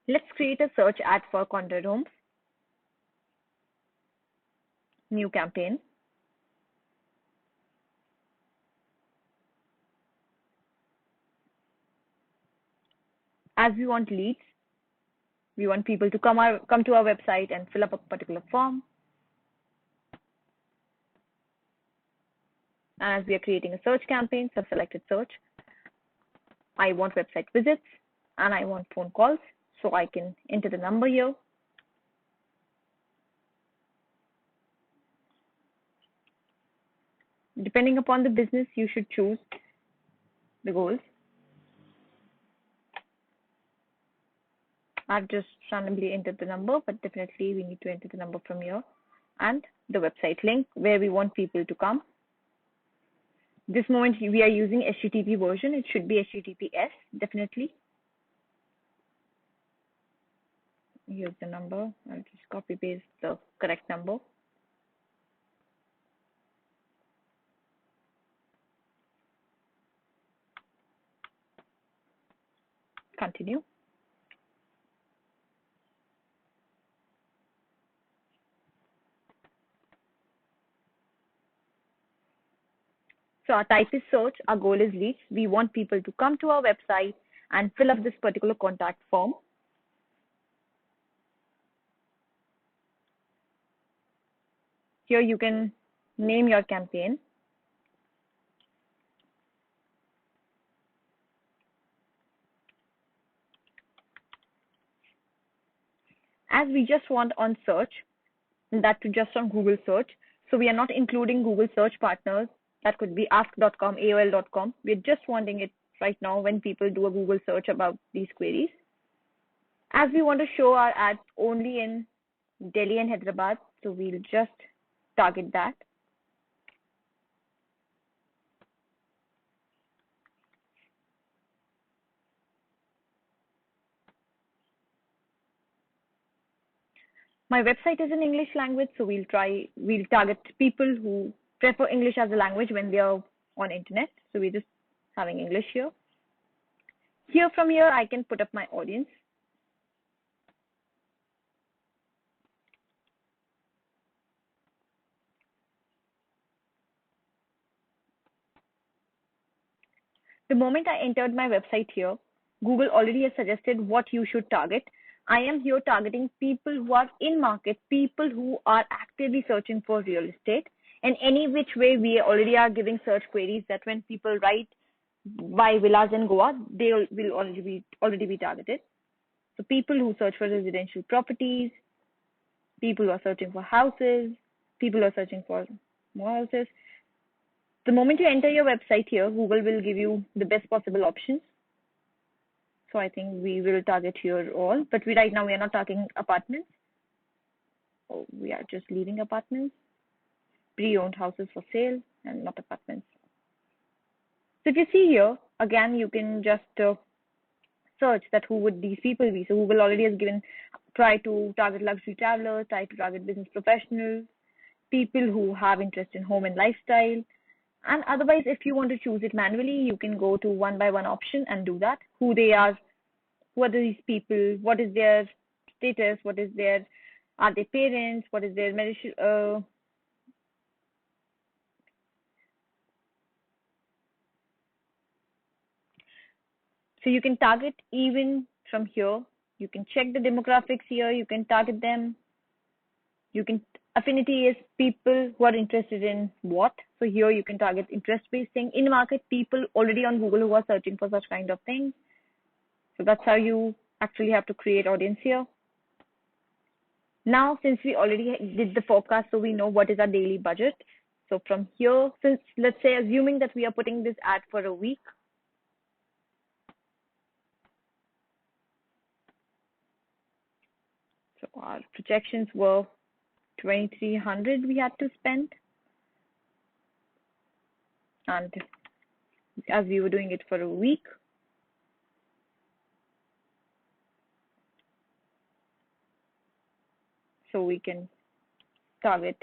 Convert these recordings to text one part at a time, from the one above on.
Let's create a search ad for content homes. New campaign. As we want leads, we want people to come to our website and fill up a particular form. As we are creating a search campaign, so selected search. I want website visits and I want phone calls, so I can enter the number here. Depending upon the business, you should choose the goals. I've just randomly entered the number, but definitely we need to enter the number from here and the website link where we want people to come. This moment we are using HTTP version. It should be HTTPS, definitely. Here's the number. I'll just copy paste the correct number. Continue. So our type is search, our goal is leads. We want people to come to our website and fill up this particular contact form. Here you can name your campaign. As we just want on search, that to just on Google search. So we are not including Google search partners. That could be ask.com, AOL.com. We're just wanting it right now when people do a Google search about these queries. As we want to show our ads only in Delhi and Hyderabad, so we'll just target that. My website is in English language, so we'll target people who prefer English as a language when they are on internet. So we're just having English here. From here, I can put up my audience. The moment I entered my website here, Google already has suggested what you should target. I am here targeting people who are in market, people who are actively searching for real estate. And any which way we already are giving search queries that when people write buy villas in Goa, they will already be targeted. So people who search for residential properties, people who are searching for houses, people who are searching for more houses. The moment you enter your website here, Google will give you the best possible options. So I think we will target here all, but right now we are not targeting apartments. Oh, we are just leaving apartments, pre-owned houses for sale, and not apartments. So if you see here, again, you can just search that who would these people be. So Google already has try to target luxury travelers, try to target business professionals, people who have interest in home and lifestyle. And otherwise, if you want to choose it manually, you can go to one by one option and do that. Who they are, what are these people, what is their status, are they parents, what is their medical, so you can target even from here. You can check the demographics here, you can target them. Affinity is people who are interested in what. So here you can target interest-based thing. In market, people already on Google who are searching for such kind of things. So that's how you actually have to create audience here. Now, since we already did the forecast, so we know what is our daily budget. So from here, since let's say assuming that we are putting this ad for a week, so our projections were 2,300 we had to spend, and as we were doing it for a week, so we can target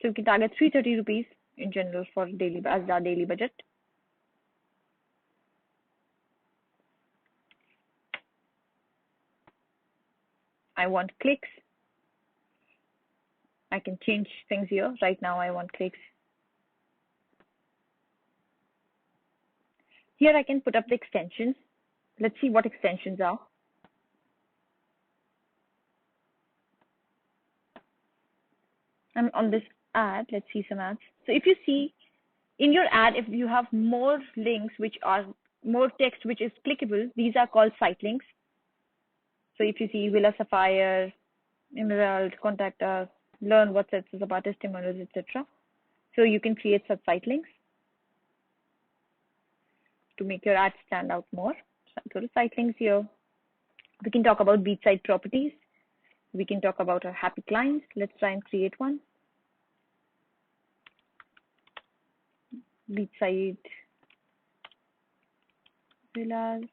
So we can target 330 rupees in general for daily as our daily budget. I want clicks. I can change things here. Right now I want clicks. Here I can put up the extensions. Let's see what extensions are. And on this ad, let's see some ads. So if you see in your ad, if you have more links which are more text which is clickable, these are called site links. So if you see Villa Sapphire, Emerald, contact us, learn what sets us apart, testimonials, etc. So you can create such site links to make your ad stand out more. So go to site links here. We can talk about beachside properties. We can talk about our happy clients. Let's try and create one. Beachside Villas.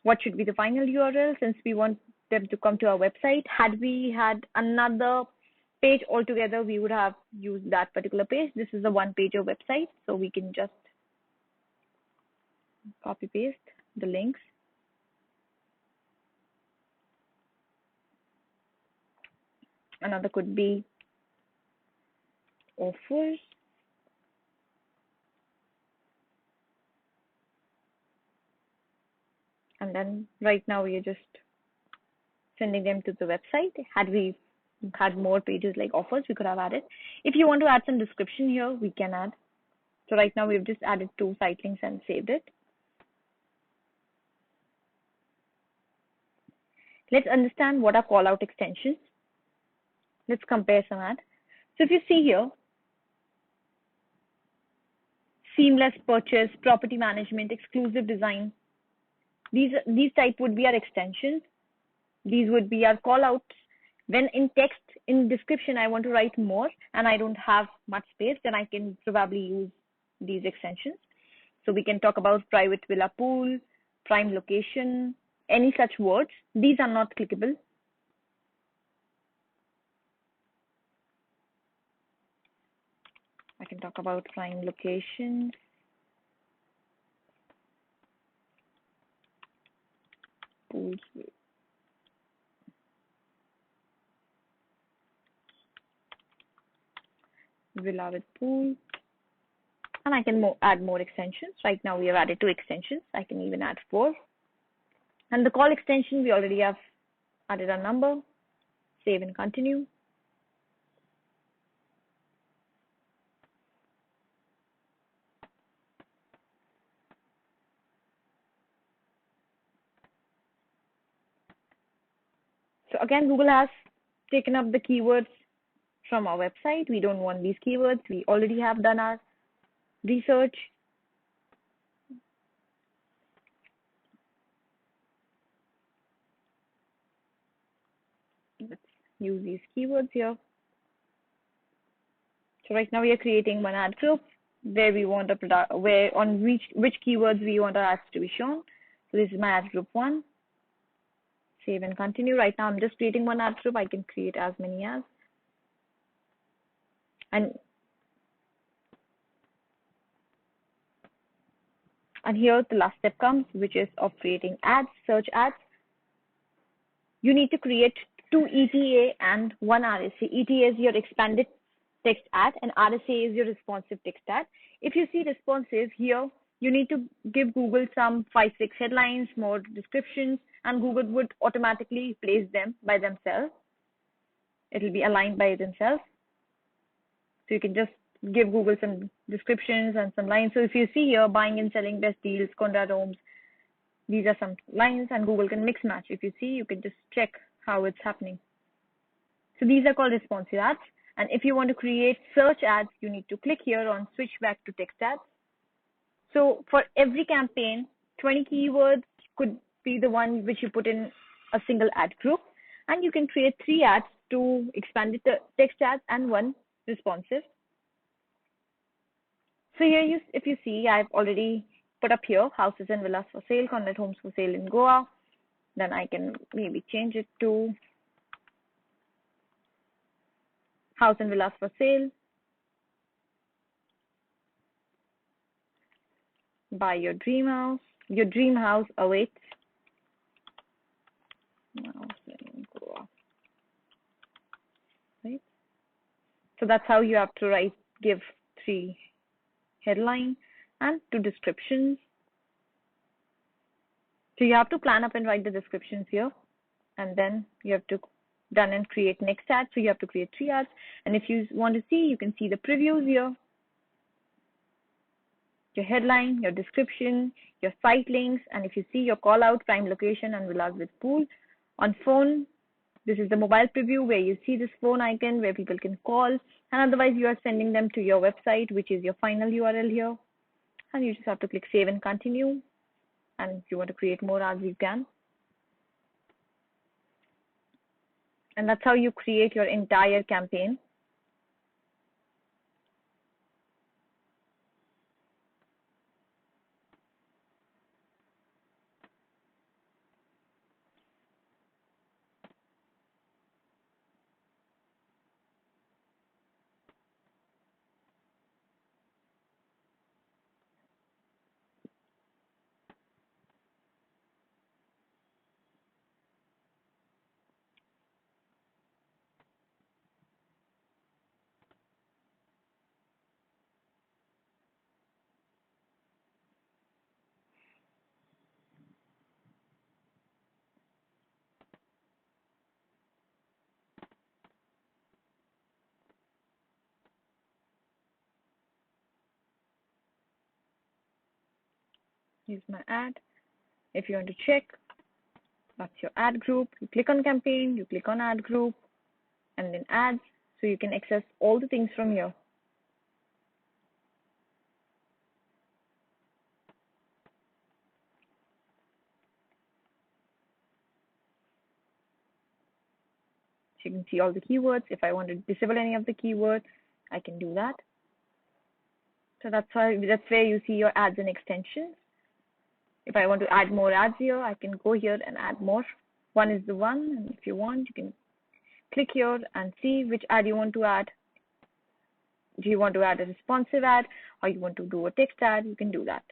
What should be the final URL since we want them to come to our website? Had we had another page altogether, we would have used that particular page. This is a one-pager website, so we can just copy paste the links. Another could be offers. And then right now we are just sending them to the website. Had we had more pages like offers, we could have added. If you want to add some description here, we can add. So right now we've just added 2 site links and saved it. Let's understand what are callout extensions. Let's compare some ads. So if you see here, seamless purchase, property management, exclusive design, these type would be our extensions. These would be our callouts. When in text, in description, I want to write more and I don't have much space, then I can probably use these extensions. So we can talk about private villa pool, prime location, any such words. These are not clickable. I can talk about prime location. Pools. Villa with pool. And I can add more extensions. Right now we have added 2 extensions. I can even add 4. And the call extension, we already have added a number. Save and continue. So again, Google has taken up the keywords from our website. We don't want these keywords. We already have done our research. Let's use these keywords here. So right now we are creating one ad group where we want a product, where on which keywords we want our ads to be shown. So this is my ad group 1. Save and continue. Right now I'm just creating one ad group. I can create as many as. And here the last step comes, which is of creating ads, search ads. You need to create 2 ETA and 1 RSA. ETA is your expanded text ad and RSA is your responsive text ad. If you see responsive here, you need to give Google some 5-6 headlines, more descriptions, and Google would automatically place them by themselves. It will be aligned by themselves. So you can just give Google some descriptions and some lines. So if you see here, buying and selling best deals, Conrad Homes, these are some lines and Google can mix match. If you see, you can just check how it's happening. So these are called responsive ads. And if you want to create search ads, you need to click here on switch back to text ads. So for every campaign, 20 keywords could be the one which you put in a single ad group. And you can create 3 ads, 2 expanded text ads and 1 responsive. So here, if you see, I've already put up here houses and villas for sale, Conrad Homes for sale in Goa. Then I can maybe change it to House and villas for sale. Buy your dream house. Your dream house awaits. Right? So that's how you have to give 3 headline and 2 descriptions. So you have to plan up and write the descriptions here, and then you have to done and create next ad. So you have to create 3 ads, and if you want to see, you can see the previews here. Your headline, your description, your site links, and if you see your call out, prime location, and villas with pool. On phone, this is the mobile preview where you see this phone icon where people can call, and otherwise you are sending them to your website, which is your final URL here. And you just have to click save and continue. And if you want to create more ads, you can. And that's how you create your entire campaign. Here's my ad. If you want to check, that's your ad group. You click on campaign, you click on ad group, and then ads. So you can access all the things from here. So you can see all the keywords. If I want to disable any of the keywords, I can do that. So that's where you see your ads and extensions. If I want to add more ads here, I can go here and add more. One is the one, and if you want, you can click here and see which ad you want to add. Do you want to add a responsive ad, or you want to do a text ad? You can do that.